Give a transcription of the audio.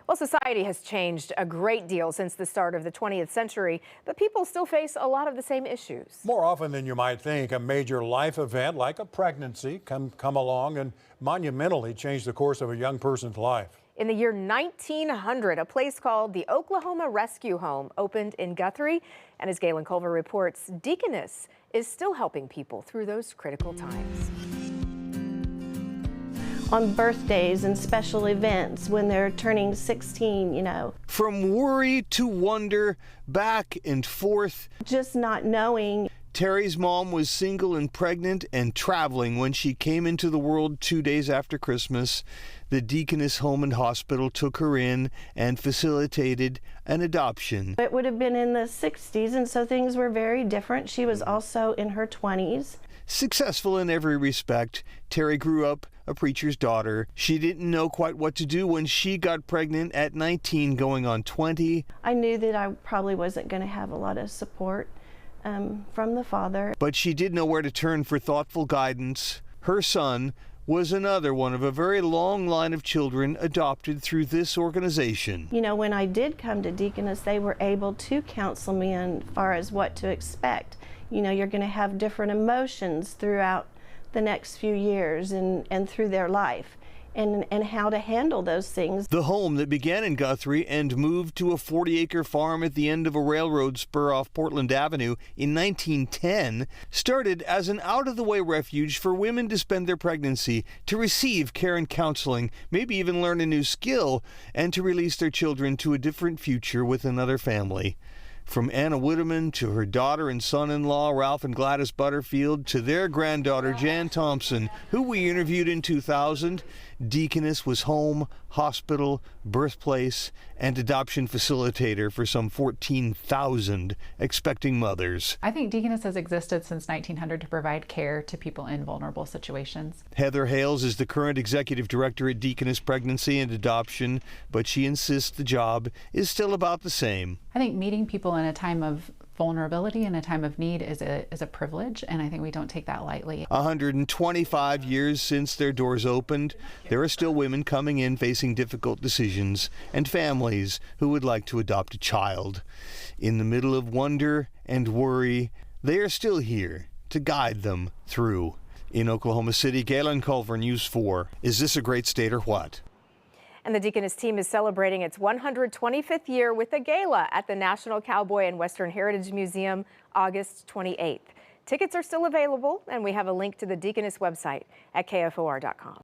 Well, society has changed a great deal since the start of the 20th century, but people still face a lot of the same issues. More often than you might think, a major life event like a pregnancy come along and monumentally change the course of a young person's life. In the year 1900, a place called the Oklahoma Rescue Home opened in Guthrie. And as Galen Culver reports, Deaconess is still helping people through those critical times. On birthdays and special events when they're turning 16. From worry to wonder, back and forth. Just not knowing. Terry's mom was single and pregnant and traveling when she came into the world 2 days after Christmas. The Deaconess Home and Hospital took her in and facilitated an adoption. It would have been in the 60s, and so things were very different. She was also in her 20s. Successful in every respect, Terry grew up a preacher's daughter. She didn't know quite what to do when she got pregnant at 19, going on 20. I knew that I probably wasn't going to have a lot of support from the father. But she did know where to turn for thoughtful guidance. Her son was another one of a very long line of children adopted through this organization. When I did come to Deaconess, they were able to counsel me as far as what to expect. You're going to have different emotions throughout the next few years and through their life, and how to handle those things. The home that began in Guthrie and moved to a 40-acre farm at the end of a railroad spur off Portland Avenue in 1910 started as an out-of-the-way refuge for women to spend their pregnancy, to receive care and counseling, maybe even learn a new skill, and to release their children to a different future with another family. From Anna Witteman to her daughter and son-in-law, Ralph and Gladys Butterfield, to their granddaughter, Jan Thompson, who we interviewed in 2000, Deaconess was home, hospital, birthplace, and adoption facilitator for some 14,000 expecting mothers. I think Deaconess has existed since 1900 to provide care to people in vulnerable situations. Heather Hales is the current executive director at Deaconess Pregnancy and Adoption, but she insists the job is still about the same. I think meeting people in a time of vulnerability and a time of need is a privilege, and I think we don't take that lightly. 125 years since their doors opened, there are still women coming in facing difficult decisions and families who would like to adopt a child. In the middle of wonder and worry, they are still here to guide them through. In Oklahoma City, Galen Culver, News 4. Is this a great state or what? And the Deaconess team is celebrating its 125th year with a gala at the National Cowboy and Western Heritage Museum, August 28th. Tickets are still available, and we have a link to the Deaconess website at KFOR.com.